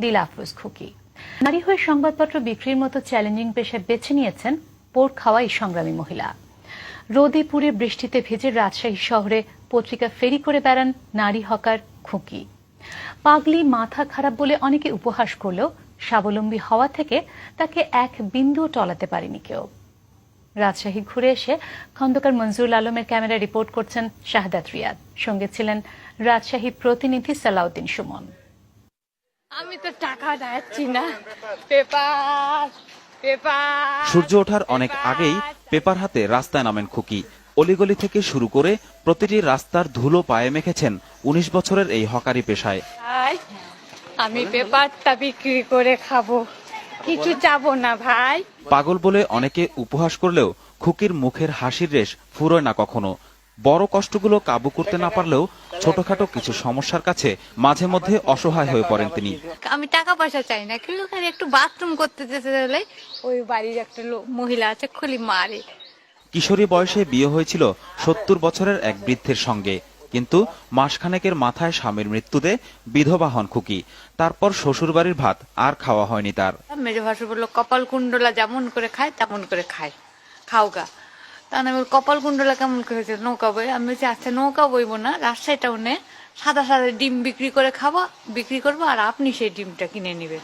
দিল আফরোজ খুকি। নারী হয়ে সংবাদপত্র বিক্রির মতো চ্যালেঞ্জিং পেশা বেছে নিয়েছেন পোড় খাওয়া এই সংগ্রামী মহিলা। রোদে পুড়ে বৃষ্টিতে ভেজে রাজশাহী শহরে পত্রিকা ফেরি করে বেড়ান নারী হকার খুকি। পাগলি, মাথা খারাপ বলে অনেকে উপহাস করলেও স্বাবলম্বী হওয়া থেকে তাকে এক বিন্দুও টলাতে পারেনি কেউ। রাজশাহী ঘুরে এসে খন্দকার মঞ্জুরুল আলমের ক্যামেরা রিপোর্ট করছেন শাহাদাত রিয়াদ। সঙ্গে ছিলেন রাজশাহী প্রতিনিধি সালাউদ্দিন সুমন। আমি তো টাকা যাচ্ছি না, পেপার পেপার। সূর্য ওঠার অনেক আগেই পেপার হাতে রাস্তায় নামেন খুকি। অলিগলি থেকে শুরু করে প্রতিটি রাস্তার ধুলো পায়ে মেখেছেন ১৯ বছরের এই হকারি পেশায়। আমি পেপারটা বিক্রি করে খাবো, কিছু চাবো না ভাই। পাগল বলে অনেকে উপহাস করলেও খুকির মুখের হাসির রেশ ফুরোয় না কখনো। বড় কষ্টগুলো কাবু করতে না পারলেও ছোটখাটো কিছু সমস্যার কাছে মাঝে মধ্যে অসহায় হয়ে পড়েন তিনি। আমি টাকা পয়সা চাই না, কিন্তু খালি একটু বাথরুম করতে যেতে গেলে ওই বাড়ির একটা মহিলা আছে, খুলি মারে। কিশোরী বয়সে বিয়ে হয়েছিল ৭০ বছরের এক বৃদ্ধের সঙ্গে, কিন্তু মাসখানেকের মাথায় স্বামীর মৃত্যুতে বিধবা হন খুকি। তারপর শ্বশুরবাড়ির ভাত আর খাওয়া হয়নি তার। মেজো ভাসু বললো কপাল কুণ্ডলা যেমন করে খায় তেমন করে খায়, খাওগা। তাহলে আমি কপাল কুণ্ডলা কেমন করেছে, নৌকা বই। আমি বলছি আচ্ছা নৌকা বইবো না, রাজশাহী টাউনে সাদা সাদা ডিম বিক্রি করবো, আর আপনি সেই ডিমটা কিনে নেবেন।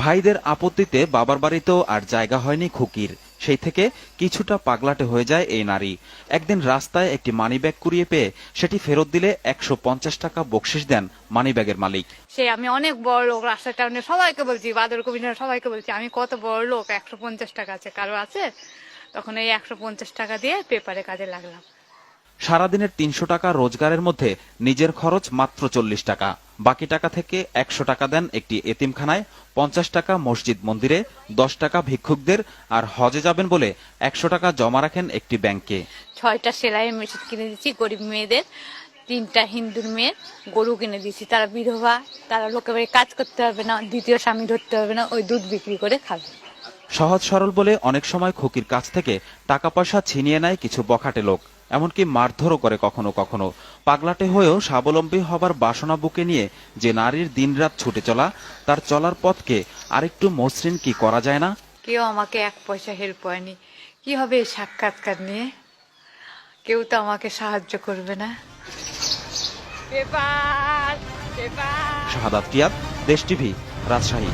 ভাইদের আপত্তিতে বাবার বাড়িতেও আর জায়গা হয়নি খুকির। সেই থেকে কিছুটা পাগলাটে হয়ে যায় এই নারী। একদিন রাস্তায় একটি মানিব্যাগ কুড়িয়ে পেয়ে সেটি ফেরত দিলে ১৫০ টাকা বকশিশ দেন মানিব্যাগের মালিক। সে আমি অনেক বড় লোক, রাস্তা টাউনে সবাইকে বলছি, বাদর কবির সবাইকে বলছি আমি কত বড় লোক, ১৫০ টাকা আছে, কারো আছে? তখন এই ১৫০ টাকা দিয়ে পেপারে কাজে লাগলাম। সারাদিনের ৩০০ টাকা রোজগারের মধ্যে নিজের খরচ মাত্র ৪০ টাকা। বাকি টাকা থেকে ১০০ টাকা দেন একটি এতিমখানায়, ৫০ টাকা মসজিদ মন্দিরে, ১০ টাকা ভিক্ষুকদের, আর হজে যাবেন বলে ১০০ টাকা জমা রাখেন একটি ব্যাংকে। ৬টা সেলাই মেশিন কিনে দিচ্ছি গরিব মেয়েদের, ৩টা হিন্দুর মেয়ের গরু কিনে দিচ্ছি। তারা বিধবা, তারা লোকের বাড়ি কাজ করতে হবে না, দ্বিতীয় স্বামী ধরতে হবে না, ওই দুধ বিক্রি করে খাবে। সহজ সরল বলে অনেক সময় খুকির কাছ থেকে টাকা পয়সা ছিনিয়ে নেয় কিছু বখাটে লোক, এমনকি মারধরও করে কখনো কখনো। পাগলাটে হয়েও স্বাবলম্বী হবার বাসনা বুকে নিয়ে যে নারীর দিনরাত ছুটে চলা, তার চলার পথকে আরেকটু মসৃণ কি করা যায় না? কেউ আমাকে এক পয়সা হেল্প হয়নি, কি হবে এই সাক্ষাৎকার নিয়ে? কেউ তো আমাকে সাহায্য করবে না। শাহাদাত রিয়াদ, দেশ টিভি, রাজশাহী।